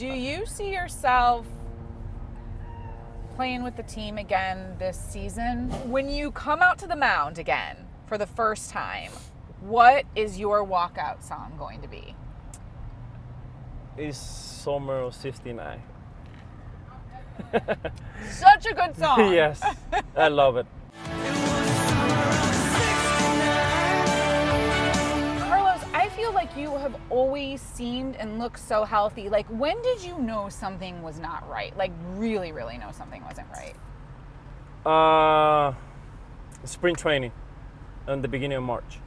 Do you see yourself playing with the team again this season? When you come out to the mound again for the first time, what is your walkout song going to be? It's Summer of '69. Such a good song. Yes, I love it. Carlos, I feel like you have always seemed and looked so healthy. Like, when did you know something was not right? Like, really, really know something wasn't right? Spring training, in the beginning of March.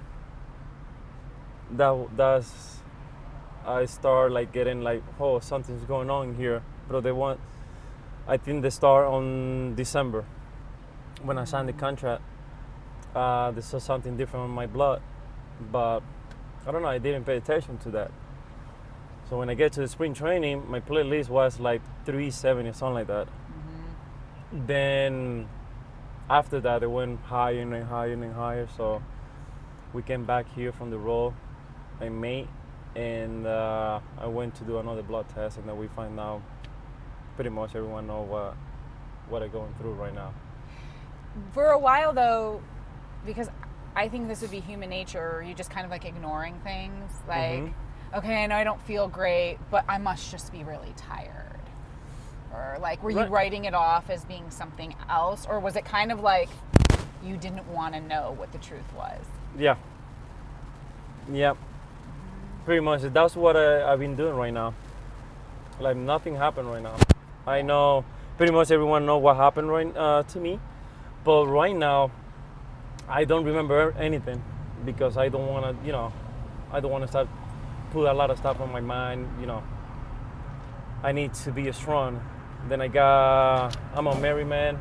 That's I start like getting like, oh, something's going on here. But I think they start on December. When I signed the contract, they saw something different in my blood, but I don't know, I didn't pay attention to that. So when I get to the spring training, my platelet list was like 370 or something like that. Mm-hmm. Then after that, it went higher and higher and higher. So we came back here from the road in May, and I went to do another blood test, and then we find out pretty much everyone know what I'm going through right now. For a while, though, because I think this would be human nature, you just kind of like ignoring things. Like, okay, I know I don't feel great, but I must just be really tired. Or like, were you writing it off as being something else? Or was it kind of like you didn't want to know what the truth was? Yeah. Yeah. Pretty much. That's what I've been doing right now. Like, nothing happened right now. I know pretty much everyone know what happened to me. But right now, I don't remember anything because I don't want to, I don't want to start put a lot of stuff on my mind, I need to be strong. Then I'm a married man.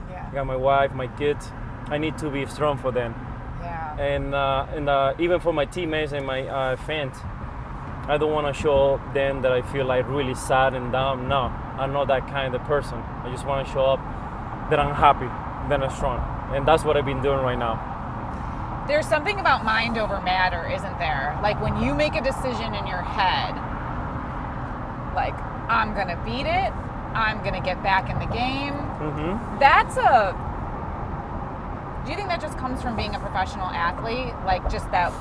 Yeah. I got my wife, my kids. I need to be strong for them. Yeah. And even for my teammates and my fans, I don't want to show them that I feel like really sad and down. No, I'm not that kind of person. I just want to show up that I'm happy, that I'm strong. And that's what I've been doing right now. There's something about mind over matter, isn't there? Like when you make a decision in your head, like, I'm going to beat it, I'm going to get back in the game. Mm-hmm. Do you think that just comes from being a professional athlete? Like just that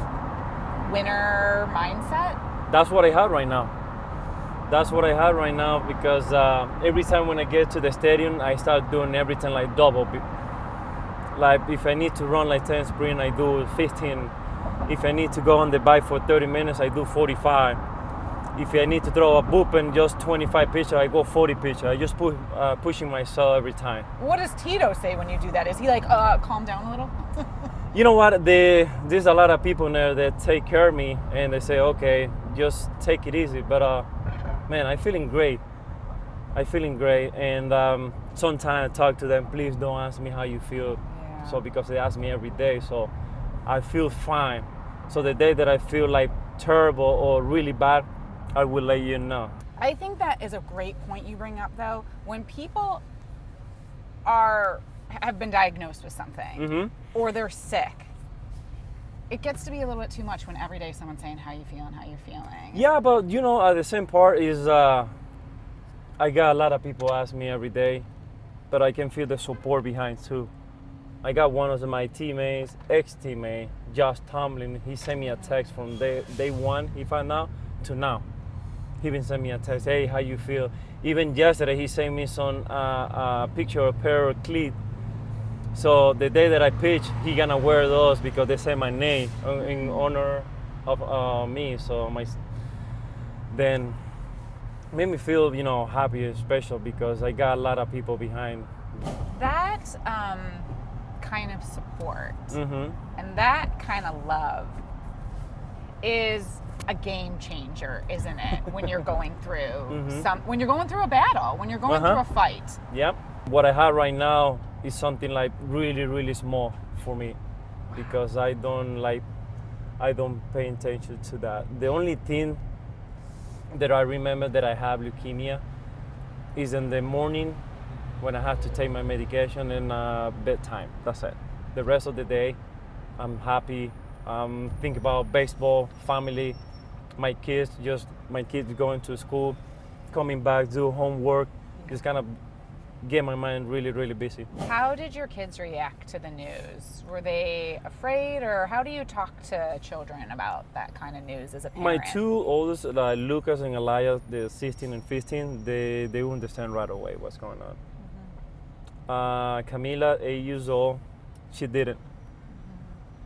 winner mindset? That's what I have right now. That's what I have right now because every time when I get to the stadium, I start doing everything like double. Like if I need to run like 10 sprint, I do 15. If I need to go on the bike for 30 minutes, I do 45. If I need to throw a boop and just 25 pitches, I go 40 pitches. I just pushing myself every time. What does Tito say when you do that? Is he like, calm down a little? You know what? There's a lot of people there that take care of me and they say, okay, just take it easy. But man, I'm feeling great. And sometimes I talk to them, please don't ask me how you feel. Yeah. So because they ask me every day, so I feel fine. So the day that I feel like terrible or really bad, I will let you know. I think that is a great point you bring up, though. When people have been diagnosed with something or they're sick, it gets to be a little bit too much when every day someone's saying how you're feeling. Yeah, but the same part is I got a lot of people ask me every day, but I can feel the support behind too. I got one of my teammates, ex-teammate, Josh Tomlin. He sent me a text from day one he found out to now. He been sending me a text, hey, how you feel? Even yesterday, he sent me some picture of a pair of cleats. So the day that I pitch, he gonna wear those because they say my name in honor of me. So then made me feel, happy and special because I got a lot of people behind. That kind of support and that kind of love is a game changer, isn't it? When you're going through when you're going through a battle, when you're going through a fight. Yep. What I have right now is something like really, really small for me because I don't pay attention to that. The only thing that I remember that I have leukemia is in the morning when I have to take my medication and bedtime. That's it. The rest of the day, I'm happy. Think about baseball, family, my kids going to school, coming back, do homework, just kind of get my mind really, really busy. How did your kids react to the news? Were they afraid, or how do you talk to children about that kind of news as a parent? My two oldest, Lucas and Elias, they're 16 and 15, they understand right away what's going on. Camila, 8 years old, she didn't.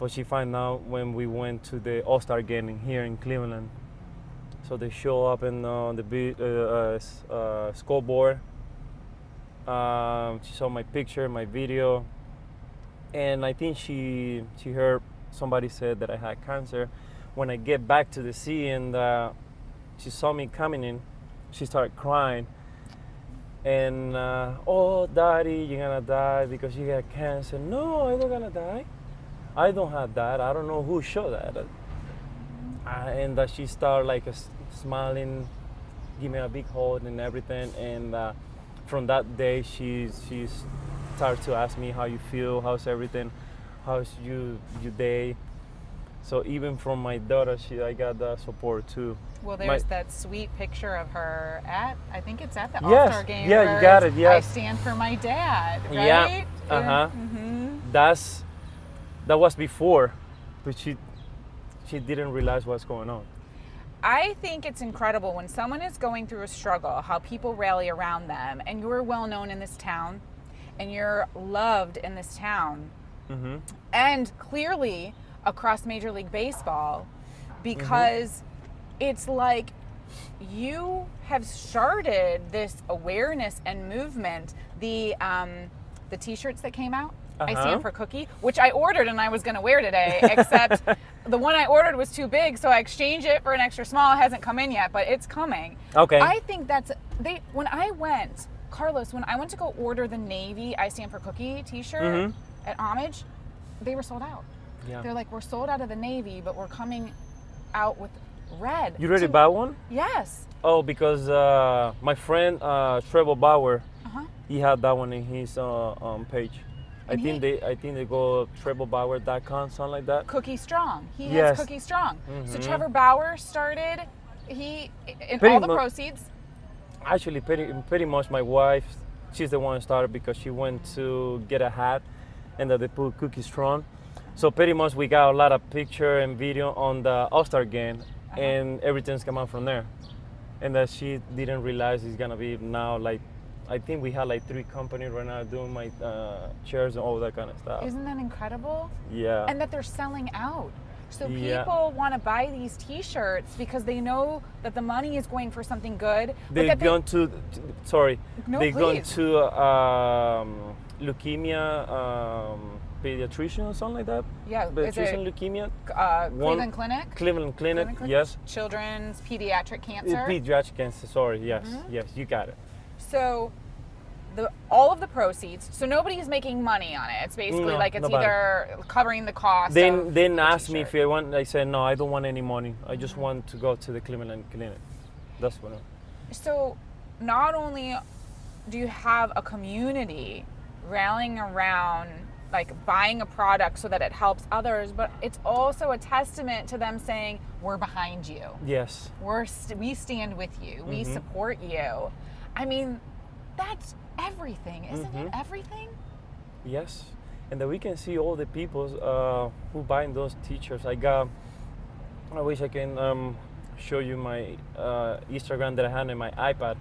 But she found out when we went to the All-Star game here in Cleveland. So they show up in the scoreboard. She saw my picture, my video, and I think she heard somebody said that I had cancer. When I get back to the sea and she saw me coming in, she started crying. And oh, Daddy, you're gonna die because you got cancer. No, I'm not gonna die. I don't have that. I don't know who showed that. And she started like smiling, give me a big hug and everything. And from that day, she started to ask me how you feel, how's everything, how's your day. So even from my daughter, I got that support too. Well, there's that sweet picture of her I think it's at the Yes, All-Star game. yeah, you got it, yes. I stand for my dad, right? Yeah, that was before, but she didn't realize what's going on. I think it's incredible when someone is going through a struggle, how people rally around them, and you're well known in this town, and you're loved in this town, and clearly across Major League Baseball, because it's like you have started this awareness and movement. The T-shirts that came out, I stand for Cookie, which I ordered and I was going to wear today, except the one I ordered was too big, so I exchanged it for an extra small. It hasn't come in yet, but it's coming. Okay. I think when I went, Carlos, when I went to go order the Navy I Stand for Cookie T-shirt at Homage, they were sold out. Yeah. They're like, we're sold out of the Navy, but we're coming out with red. You already bought one? Yes. Oh, because my friend Trevor Bauer, he had that one in his page. I think they go trevorbauer.com, something like that. Cookie Strong. He Yes. has Cookie Strong. So Trevor Bauer started. All the proceeds. Actually, pretty much my wife, she's the one who started because she went to get a hat, and they put Cookie Strong. So pretty much we got a lot of picture and video on the All-Star game, and everything's come out from there. And that she didn't realize it's gonna be now like, I think we had like 3 companies right now doing my chairs and all that kind of stuff. Isn't that incredible? Yeah. And that they're selling out. So people want to buy these T-shirts because they know that the money is going for something good. They're going to, they're going please. to leukemia pediatrician or something like that. Yeah, Pediatrician leukemia. Cleveland Clinic? Cleveland Clinic, yes. Children's pediatric cancer? Pediatric cancer, sorry, yes, yes, you got it. So all of the proceeds, so nobody is making money on it. It's basically like it's nobody. Either covering the cost. Then asked me if I want. I said no, I don't want any money. I just want to go to the Cleveland Clinic. That's what. So not only do you have a community rallying around, like buying a product so that it helps others, but it's also a testament to them saying, we're behind you. Yes. We stand with you. We support you. I mean, that's everything, isn't it? Everything? Yes. And that we can see all the people who buying those T-shirts. I wish I can show you my Instagram that I had in my iPad.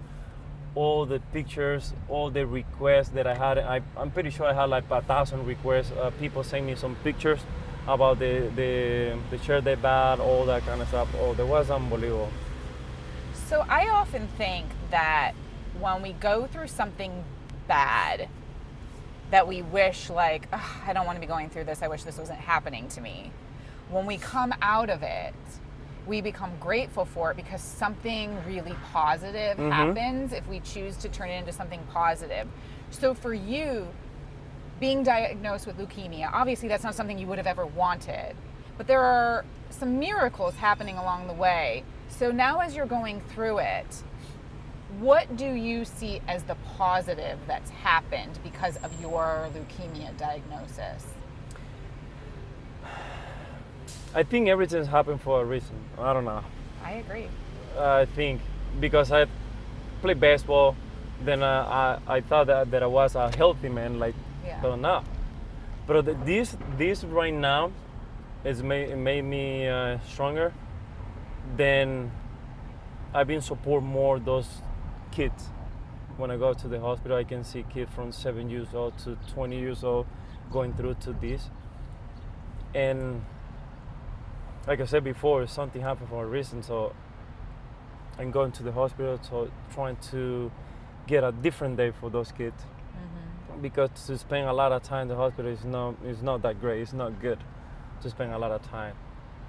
All the pictures, all the requests that I had. I'm pretty sure I had like 1,000 requests. People sent me some pictures about the shirt they bought, all that kind of stuff. Oh, that was unbelievable. So I often think that when we go through something bad, that we wish like, I don't want to be going through this. I wish this wasn't happening to me. When we come out of it, we become grateful for it because something really positive happens if we choose to turn it into something positive. So for you, being diagnosed with leukemia, obviously that's not something you would have ever wanted, but there are some miracles happening along the way. So now as you're going through it, what do you see as the positive that's happened because of your leukemia diagnosis? I think everything's happened for a reason. I don't know. I agree. I think because play baseball. Then I thought that I was a healthy man, like, Yeah. but not. But this right now is made me stronger. Then I've been support more those kids. When I go to the hospital, I can see kids from 7 years old to 20 years old going through to this. And like I said before, something happened for a reason. So I'm going to the hospital, so trying to get a different day for those kids. Because to spend a lot of time in the hospital is not that great. It's not good to spend a lot of time.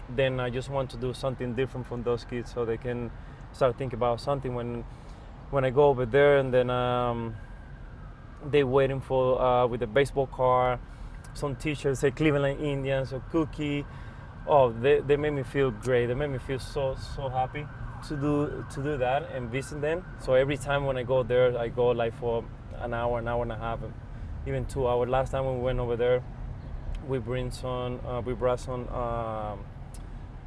Then I just want to do something different from those kids, so they can start thinking about something when I go over there. And then they waiting for with a baseball card, some T-shirts say Cleveland Indians, or cookie. Oh, they made me feel great. They made me feel so happy to do that and visit them. So every time when I go there, I go like for an hour and a half, even 2 hours. Last time when we went over there, we brought some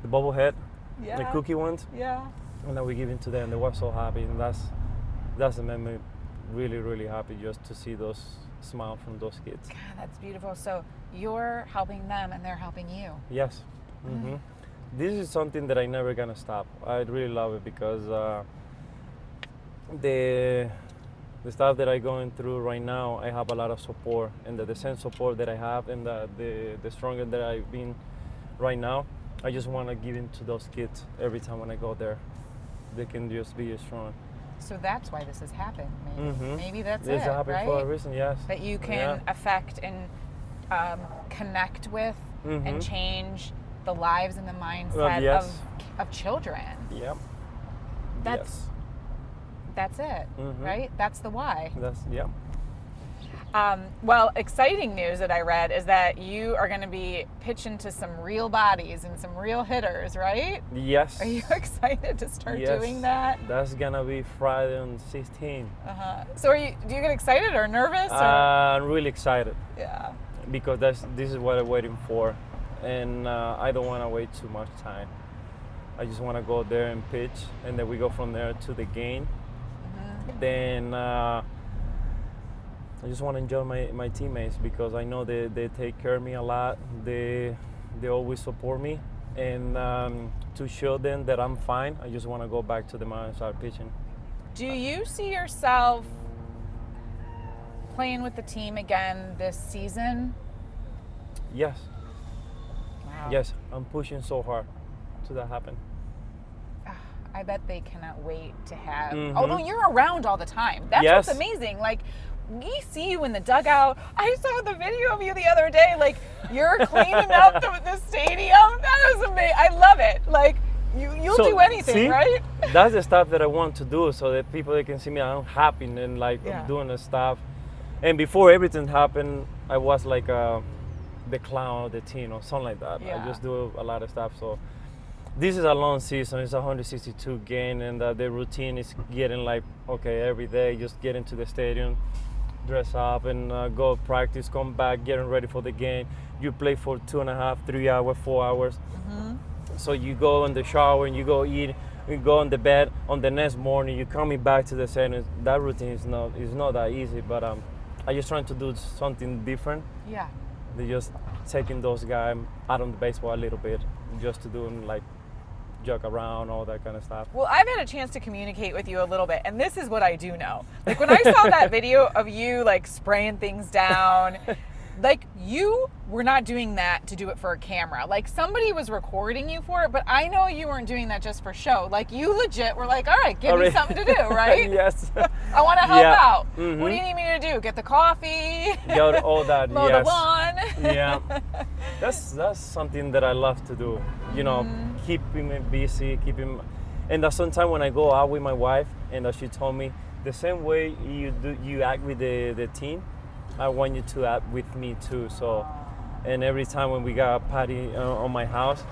the bobblehead, Yeah. the cookie ones, Yeah. and then we give it to them. They were so happy, and that's made me really happy just to see those smile from those kids. God, that's beautiful. So you're helping them and they're helping you. Yes. This is something that I never gonna stop. I really love it because the stuff that I'm going through right now, I have a lot of support, and the same support that I have, and the stronger that I've been right now, I just want to give it to those kids every time when I go there. They can just be strong. So that's why this has happened. Maybe, maybe that's It's it, happened right? for a reason, yes. That you can affect and connect with and change the lives and the mindset yes. of children. Yep. That's That's it, right? That's the why. Yeah. Well, exciting news that I read is that you are going to be pitching to some real bodies and some real hitters, right? Yes. Are you excited to start doing that? That's gonna be Friday on 16. So do you get excited or nervous? I'm really excited. Yeah. Because this is what I'm waiting for, and I don't want to wait too much time. I just want to go there and pitch, and then we go from there to the game. Then I just want to enjoy my teammates, because I know they take care of me a lot. They always support me, and to show them that I'm fine, I just want to go back to the mound and start pitching. Do you see yourself playing with the team again this season? Yes. Wow. Yes, I'm pushing so hard to that happen. I bet they cannot wait to have. Although you're around all the time. That's what's amazing. Like, we see you in the dugout. I saw the video of you the other day. Like, you're cleaning up the stadium. That was amazing. I love it. Like, you'll do anything, see, right? That's the stuff that I want to do, so that people, they can see me. I'm happy and like I'm doing the stuff. And before everything happened, I was like the clown of the team or something like that. Yeah. I just do a lot of stuff. So this is a long season. It's 162 games, and the routine is getting like, okay, every day, just get into the stadium, dress up, and go practice, come back, getting ready for the game. You play for 2.5, 3 hours, 4 hours. So you go in the shower and you go eat, you go on the bed. On the next morning, you're coming back to the stadium. That routine is not that easy, but I just trying to do something different. Yeah. They're just taking those guys out on the baseball a little bit, just to do them like joke around, all that kind of stuff. Well, I've had a chance to communicate with you a little bit, and this is what I do know. Like, when I saw that video of you like spraying things down, like, you were not doing that to do it for a camera. Like, somebody was recording you for it, but I know you weren't doing that just for show. Like, you legit were like, all right, give me something to do, right? Yes. I want to help out. What do you need me to do? Get the coffee? Got all that. Mow the lawn? Yeah. That's something that I love to do. You know, keep him busy, and that sometimes when I go out with my wife, and she told me, the same way you act with the team, I want you to act with me too. So, and every time when we got a party on my house,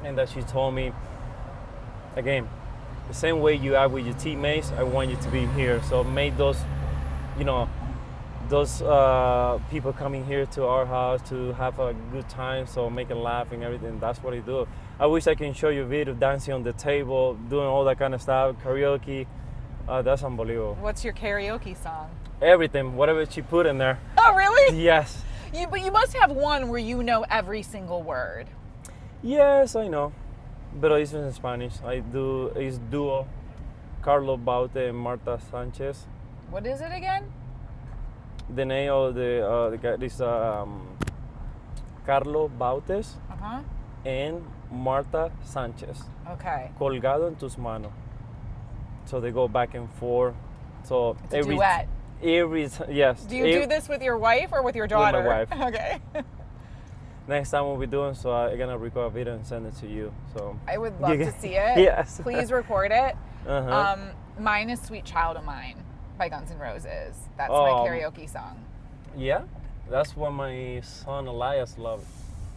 and that she told me, again, the same way you act with your teammates, I want you to be here. So make those people coming here to our house to have a good time, so make them laugh and everything. That's what I do. I wish I can show you a video dancing on the table, doing all that kind of stuff, karaoke, That's unbelievable. What's your karaoke song? Everything, whatever she put in there. Oh, really? Yes. But you must have one where you know every single word. Yes, I know. But it's in Spanish. It's duo. Carlos Baute and Marta Sanchez. What is it again? The name of the guy is Carlos Bautes Uh-huh. and Marta Sanchez. Okay. Colgado en tus manos. So they go back and forth. So It's a duet. Yes. Do you do this with your wife or with your daughter? With my wife. Okay. Next time we'll be doing, so I'm gonna record a video and send it to you. So I would love to see it. Yes. Please record it. Uh-huh. Mine is Sweet Child of Mine by Guns N' Roses. That's my Oh. karaoke song. Yeah, that's what my son Elias loves.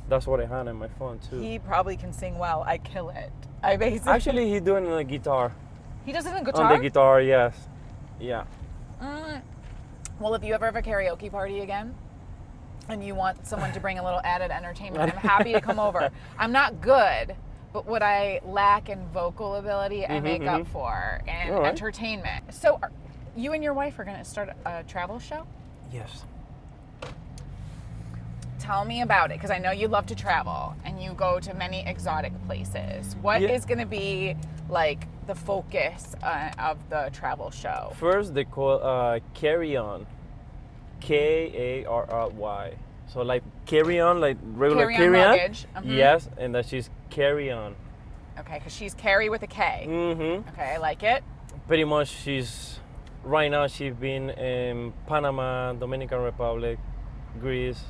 That's what I had in my phone too. He probably can sing well. I kill it. I basically. Actually, he's doing the guitar. He does it on guitar? On the guitar, yes. Yeah. Well, if you ever have a karaoke party again and you want someone to bring a little added entertainment, I'm happy to come over. I'm not good, but what I lack in vocal ability, I make up for, and All right. entertainment. So you and your wife are going to start a travel show? Yes. Tell me about it, because I know you love to travel and you go to many exotic places. What Yeah. is going to be like the focus of the travel show? First, they call Carry On. Karry. So like carry on, like regular Carry-on carry on. luggage. Mhm. Yes, and that she's carry on. Okay, because she's Carrie with a K. Mm-hmm. Okay, I like it. Pretty much, right now she's been in Panama, Dominican Republic, Greece,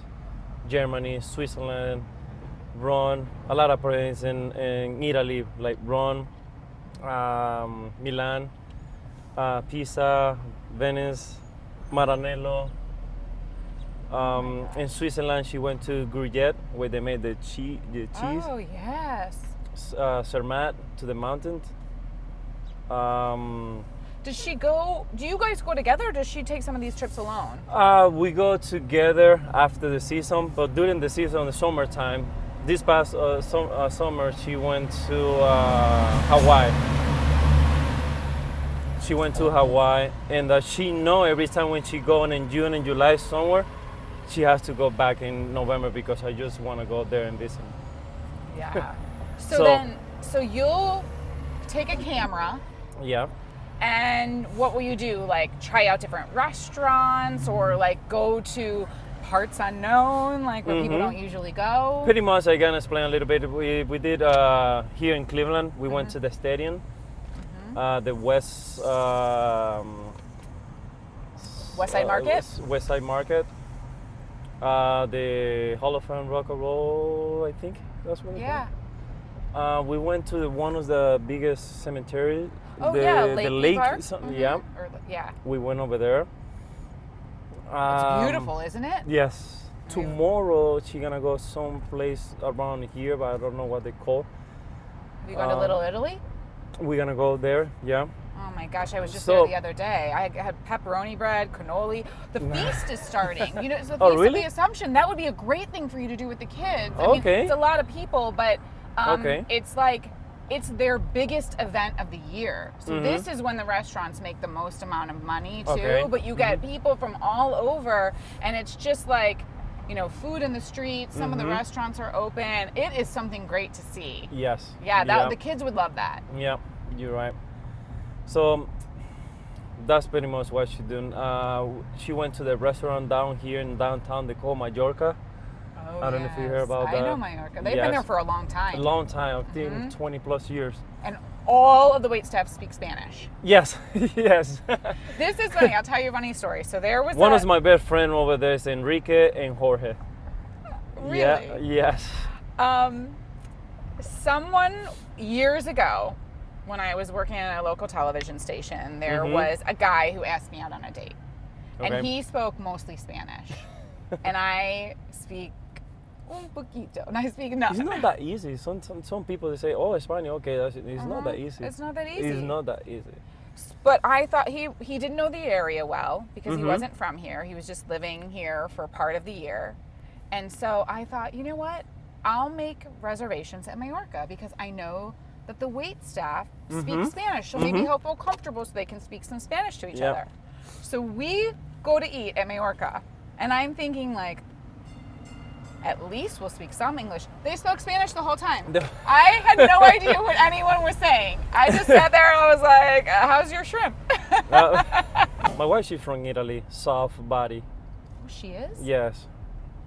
Germany, Switzerland, Rome, a lot of places in Italy, like Rome, Milan, Pisa, Venice, Maranello. In Switzerland, she went to Gruyère, where they made the cheese. Oh, yes. Zermatt, to the mountains. Does she go, do you guys go together, or does she take some of these trips alone? We go together after the season, but during the season, the summertime, this past summer, she went to Hawaii. She went to Hawaii, and she know every time when she go in June and July somewhere, she has to go back in November because I just want to go there and visit. Yeah. So- So you'll take a camera, Yeah. and what will you do? Like try out different restaurants, or like go to parts unknown, like where people don't usually go? Pretty much, I can explain a little bit. We did here in Cleveland. We went to the stadium, the West Side Market? West Side Market. The Hall of Fame Rock and Roll, I think that's what. Yeah. We went to one of the biggest cemeteries. Oh, the, yeah, the Lakeview lake. Park? Yeah, Yeah. we went over there. It's beautiful, isn't it? Yes. Tomorrow she's gonna go someplace around here, but I don't know what they call. You go to Little Italy? We're gonna go there. Yeah. Oh my gosh, I was just So- there the other day. I had pepperoni bread, cannoli. The feast is starting. You know, it's the Oh, Feast really? of the Assumption. That would be a great thing for you to do with the kids. I mean, Okay. it's a lot of people, but Okay. it's like it's their biggest event of the year. So this is when the restaurants make the most amount of money too. Okay. But you get people from all over, and it's just like, you know, food in the streets. Some of the restaurants are open. It is something great to see. Yes. Yeah, the kids would love that. Yeah, you're right. So that's pretty much what she's doing. She went to the restaurant down here in downtown. They call Mallorca. Oh, I don't know if you heard about I that. know Mallorca. They've been Yes. there for a long time. A long time, I think 20 plus years. And all of the waitstaff speak Spanish. Yes, yes. This is funny. I'll tell you a funny story. So there was One of my best friends over there is Enrique and Jorge. Really? Yeah, yes. Someone years ago, when I was working at a local television station, there was a guy who asked me out on a date. Okay. And he spoke mostly Spanish. And I speak un poquito. And I speak It's nothing. not that easy. Some people they say, "Oh, Spanish, okay." It's not that easy. It's not that easy. It's not that easy. But I thought he didn't know the area well because he wasn't from here. He was just living here for part of the year. And so I thought, you know what? I'll make reservations at Mallorca because I know that the wait staff speak Spanish. So maybe he'll feel comfortable so they can speak some Spanish to each other. So we go to eat at Majorca, and I'm thinking like, at least we'll speak some English. They spoke Spanish the whole time. I had no idea what anyone was saying. I just sat there and I was like, how's your shrimp? My wife, she's from Italy, soft body. Oh, she is? Yes.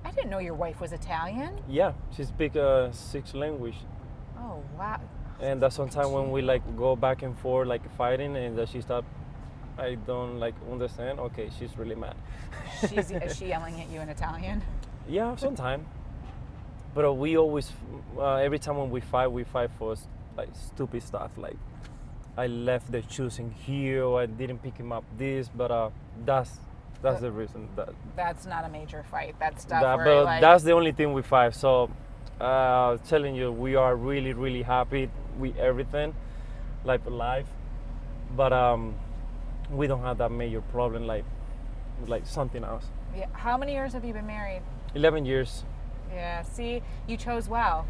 I didn't know your wife was Italian. Yeah, she speaks 6 languages. Oh, wow. And that's sometimes when we like go back and forth, like fighting, and that she stopped. I don't like understand. Okay, she's really mad. Is she yelling at you in Italian? Yeah, sometimes. But we always, every time when we fight for like stupid stuff. Like I left the shoes in here, or I didn't pick him up this. But that's the reason. That's not a major fight. That's stuff where but like, that's the only thing we fight. So telling you, we are really, really happy with everything, like life. But we don't have that major problem like something else. Yeah. How many years have you been married? 11 years. Yeah. See, you chose well.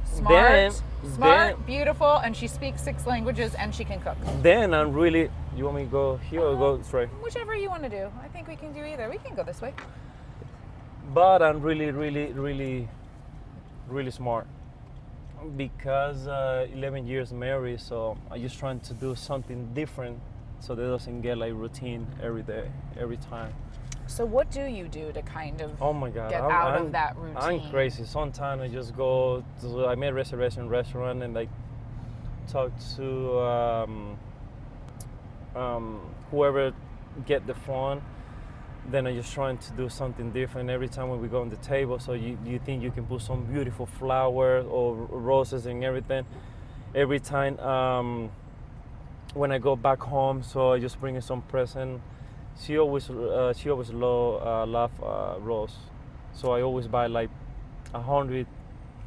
Smart, beautiful, and she speaks 6 languages and she can cook. Then I'm really. You want me to go here or go straight? Whichever you want to do. I think we can do either. We can go this way. But I'm really, really, really, really smart because 11 years married. So I'm just trying to do something different, so they doesn't get like routine every day, every time. So what do you do to kind of oh my God, get out of that routine? I'm crazy. Sometimes I just go to, I made reservation restaurant and like talk to whoever get the phone. Then I just trying to do something different every time when we go on the table. So you think you can put some beautiful flowers or roses and everything. Every time when I go back home, so I just bring her some present. She always love rose, so I always buy like 100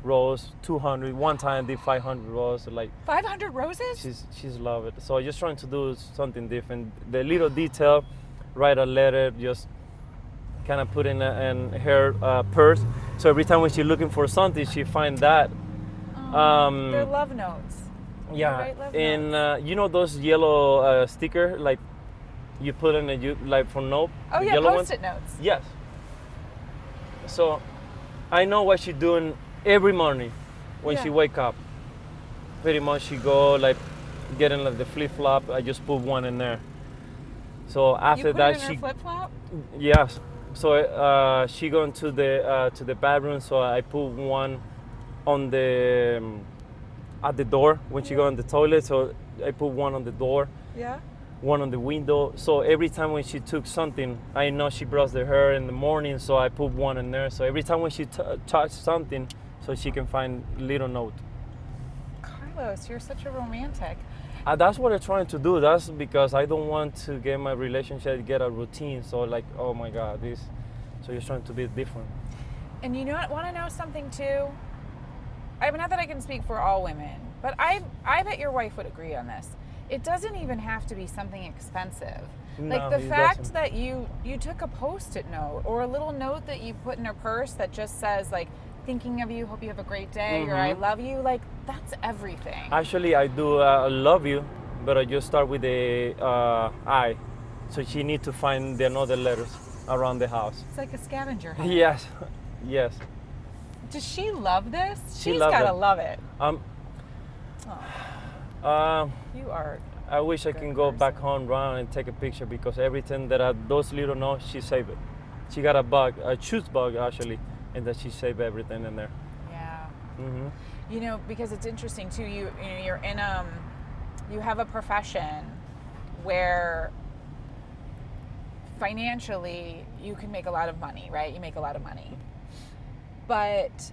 rose, 200. One time I did 500 rose, like 500 roses. She's love it. So I just trying to do something different. The little detail, write a letter, just kind of put in her purse. So every time when she's looking for something, she find that. They're love notes. Yeah, and you know those yellow sticker like. You put in like for note. Oh yeah, Post-it notes. Yes. So, I know what she's doing every morning when she wake up. Pretty much she go like getting like the flip flop. I just put one in there. So after you put that it in she. Her flip flop. Yes. So she go into the bathroom. So I put one on the at the door when she go in the toilet. So I put one on the door. Yeah. One on the window. So every time when she took something, I know she brushed her hair in the morning, so I put one in there. So every time when she touch something, so she can find little note. Carlos, you're such a romantic. That's what I'm trying to do. That's because I don't want to get my relationship, get a routine. So like, oh my God, this. So you're trying to be different. And you know what? Want to know something too? I mean, not that I can speak for all women, but I bet your wife would agree on this. It doesn't even have to be something expensive. No, like the fact doesn't. that you took a Post-it note or a little note that you put in her purse that just says like, thinking of you, hope you have a great day, or I love you, like that's everything. Actually, I do love you, but I just start with the I. So she need to find the other letters around the house. It's like a scavenger hunt. Yes, yes. Does she love this? She's gotta love it. You are. I wish I can go back home, run and take a picture because everything that those little notes, she saved it. She got a choose bug actually, and that she saved everything in there. Yeah. Mm-hmm. You know, because it's interesting too. You're in you have a profession where financially you can make a lot of money, right? You make a lot of money, but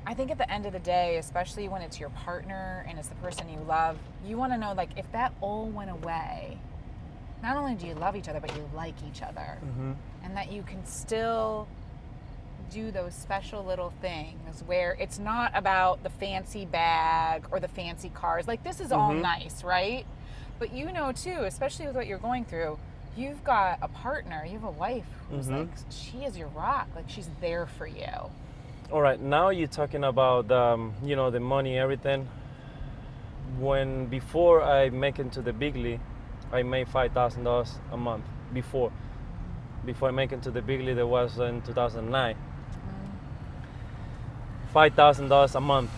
I think at the end of the day, especially when it's your partner and it's the person you love, you want to know, like, if that all went away, not only do you love each other, but you like each other. Mm-hmm. And that you can still do those special little things where it's not about the fancy bag or the fancy cars. Like, this is all nice, right? But you know, too, especially with what you're going through, you've got a partner, you have a wife who's like, she is your rock. Like, she's there for you. All right, now you're talking about the money, everything. before I make it to the big league, I made $5,000 a month. Before I make it to the big league, that was in 2009. $5,000 a month.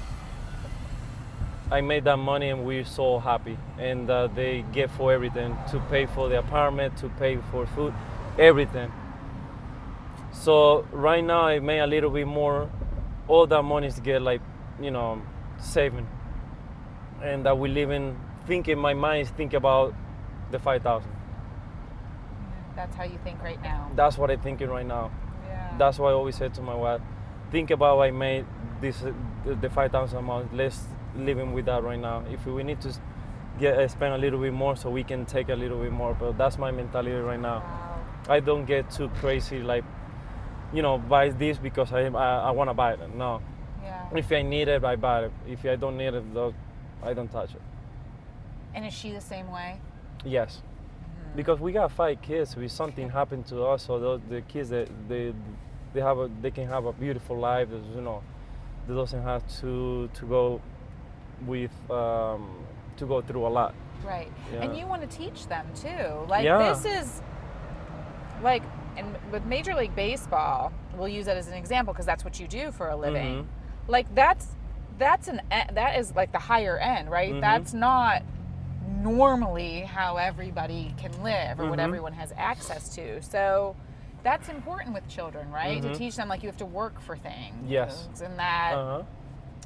I made that money and we're so happy. And they get for everything, to pay for the apartment, to pay for food, everything. So right now I made a little bit more. All that money is get like, saving. And that we live in, thinking, my mind is think about the 5,000. That's how you think right now. That's what I'm thinking right now. Yeah. That's why I always say to my wife, think about what I made this the 5,000 a month. Let's living with that right now. If we need to spend a little bit more, so we can take a little bit more. But that's my mentality right now. Wow. I don't get too crazy, like, buy this because I want to buy it. No. Yeah. If I need it, I buy it. If I don't need it, though, I don't touch it. And is she the same way? Yes. Because we got 5 kids. If something happened to us, so the kids, they can have a beautiful life. They doesn't have to go with to go through a lot. Right. Yeah. And you want to teach them too. Like Yeah. this is like, and with Major League Baseball, we'll use that as an example because that's what you do for a living. Like that is like the higher end, right? That's not normally how everybody can live or what everyone has access to. So that's important with children, right? To teach them, like, you have to work for things. Yes. And that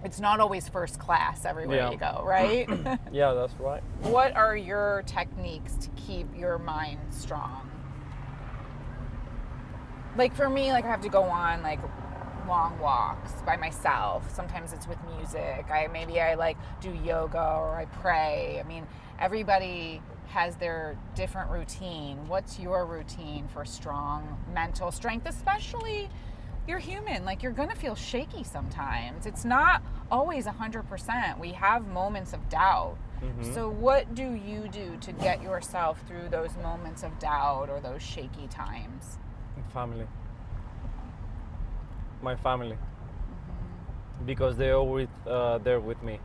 it's not always first class everywhere you go, right? Yeah, that's right. What are your techniques to keep your mind strong? Like for me, like I have to go on like long walks by myself. Sometimes it's with music. Maybe I like do yoga or I pray. I mean, everybody has their different routine. What's your routine for strong mental strength? Especially, you're human. Like, you're gonna feel shaky sometimes. It's not always 100%. We have moments of doubt. So what do you do to get yourself through those moments of doubt or those shaky times? Family. My family. Because they're always there with me.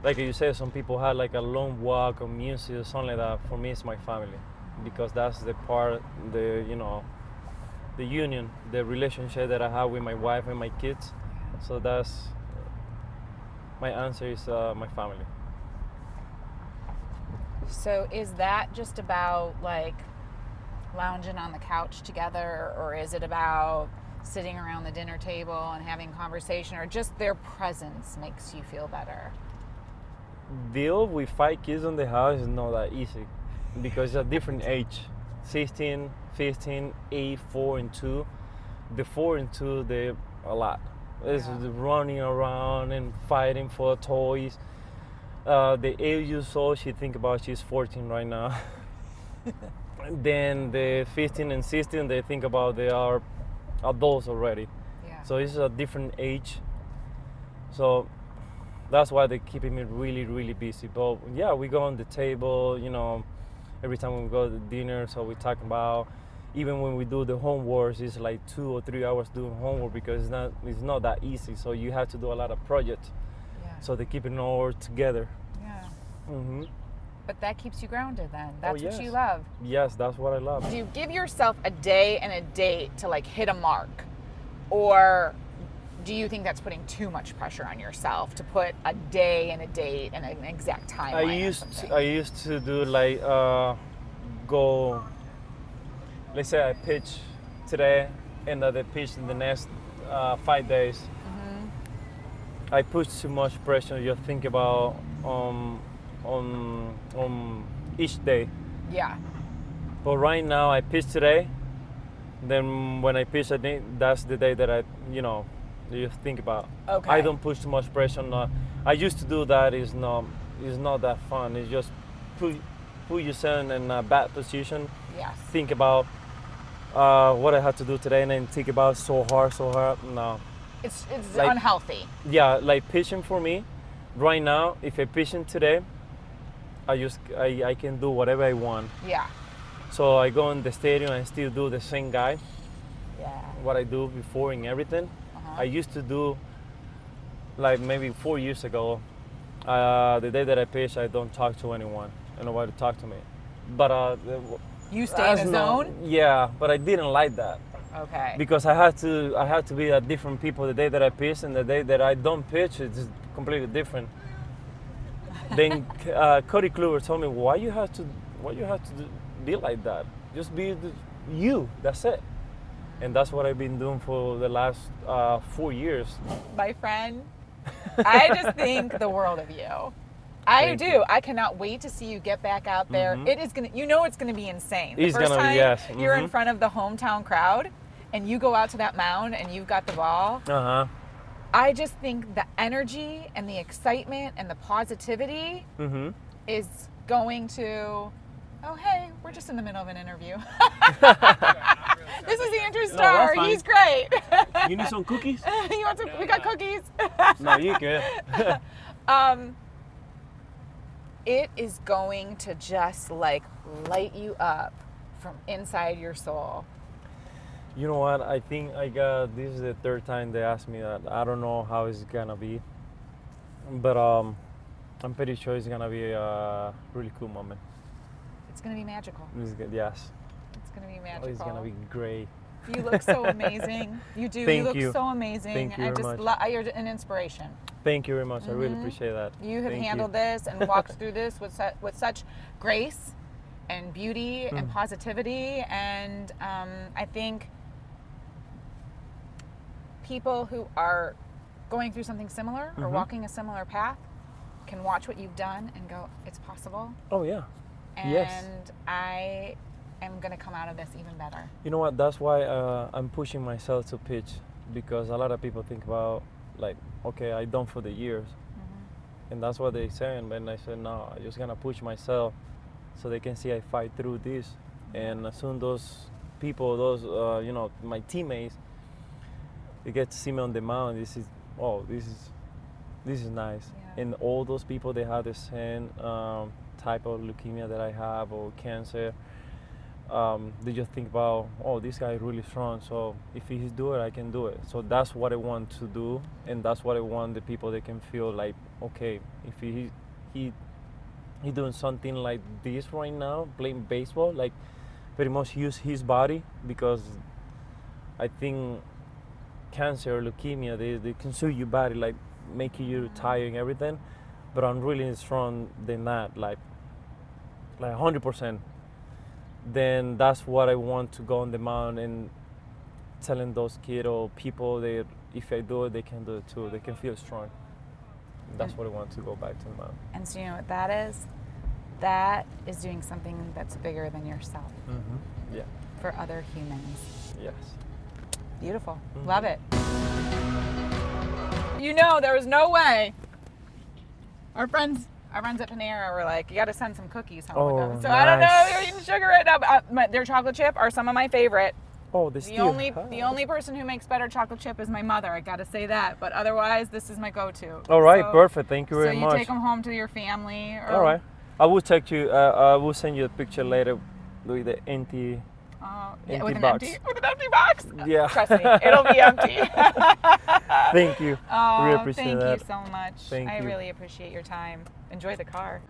Like you said, some people have like a long walk or music or something like that. For me, it's my family. Because that's the part, the union, the relationship that I have with my wife and my kids. So that's, my answer is my family. So is that just about like lounging on the couch together, or is it about sitting around the dinner table and having conversation, or just their presence makes you feel better? Deal with 5 kids in the house is not that easy because it's a different age. 16, 15, 8, 4, and 2. The 4 and 2, they're a lot. It's running around and fighting for toys. The 8 years old, she's 14 right now. Then the 15 and 16, they think about they are adults already. Yeah. So it's a different age. So that's why they're keeping me really, really busy. But yeah, we go on the table, every time we go to dinner, so we talk about, even when we do the homework, it's like 2 or 3 hours doing homework because it's not that easy. So you have to do a lot of projects. Yeah. So they keep it all together. Yeah. But that keeps you grounded then. That's yes. what you love. Yes, that's what I love. Do you give yourself a day and a date to like hit a mark? Or do you think that's putting too much pressure on yourself to put a day and a date and an exact timeline? I used to do like go. Let's say I pitch today, and they pitch in the next 5 days. I put too much pressure. You think about on each day. Yeah. But right now I pitch today. Then when I pitch, I think that's the day that you think about. Okay. I don't push too much pressure. No, I used to do that. It's not that fun. It's just put yourself in a bad position. Yes. Think about what I have to do today, and then think about so hard. No. It's like, unhealthy. Yeah, like pitching for me, right now, if I pitching today, I can do whatever I want. Yeah. So I go in the stadium and still do the same guy. Yeah. What I do before and everything. I used to do, like maybe 4 years ago, The day that I pitch, I don't talk to anyone. And nobody talk to me. But You stay in a zone? Yeah, but I didn't like that. Okay. Because I had to be at different people the day that I pitch, and the day that I don't pitch, it's completely different. Then Cody Kluber told me, why you have to be like that? Just be you. That's it. And that's what I've been doing for the last 4 years. My friend, I just think the world of you. I Thank do. you. I cannot wait to see you get back out there. It is gonna. It's gonna be insane. The It's first gonna be, time yes. you're in front of the hometown crowd, and you go out to that mound and you've got the ball. I just think the energy and the excitement and the positivity is going to. Oh, hey, we're just in the middle of an interview. This is Andrew Starr. fine. He's great. You need some cookies? You want some? We got cookies. No, you good. It is going to just like light you up from inside your soul. You know what? I think this is the third time they asked me that. I don't know how it's gonna be, but I'm pretty sure it's gonna be a really cool moment. It's gonna be magical. It's good, yes. It's gonna be Oh, magical. it's gonna be great. You look so amazing. You do. Thank you look you. so amazing. Thank you I very just much. you're an inspiration. Thank you very much. I really appreciate that. You have Thank handled this and walked through this with such grace and beauty and positivity, and I think people who are going through something similar or walking a similar path can watch what you've done and go, it's possible. Oh yeah. And Yes. I am going to come out of this even better. You know what? That's why I'm pushing myself to pitch, because a lot of people think about like, okay, I done for the years, and that's what they saying. But I said no, I just gonna push myself so they can see I fight through this, and as soon those people, my teammates, they get to see me on the mound. This is nice. Yeah. And all those people, they have the same type of leukemia that I have or cancer. They just think about, oh, this guy is really strong, so if he's do it, I can do it. So that's what I want to do, and that's what I want the people, they can feel like, okay, if he doing something like this right now, playing baseball, like pretty much use his body, because I think cancer or leukemia, they consume your body, like making you tired and everything, but I'm really strong than that, like 100%. Then that's what I want to go on the mound and telling those kids or people that if I do it, they can do it too. They can feel strong. That's what I want to go back to the mound. And so you know what that is? That is doing something that's bigger than yourself Yeah. for other humans. Yes. Beautiful. Love it. You know, there was no way. Our friends at Panera were like, you got to send some cookies home with them. So I don't know, nice. they're eating sugar right now. But their chocolate chip are some of my favorite. Oh, The only person who makes better chocolate chip is my mother. I got to say that. But otherwise, this is my go-to. All right, So- perfect. Thank you very So much. you take them home to your family. Or, All right. I will text you. I will send you a picture later with the empty. Yeah, Empty with an box. empty box. Yeah. Trust me, it'll be empty. Thank you. Oh, Really appreciate thank that. you so much. Thank I you. really appreciate your time. Enjoy the car.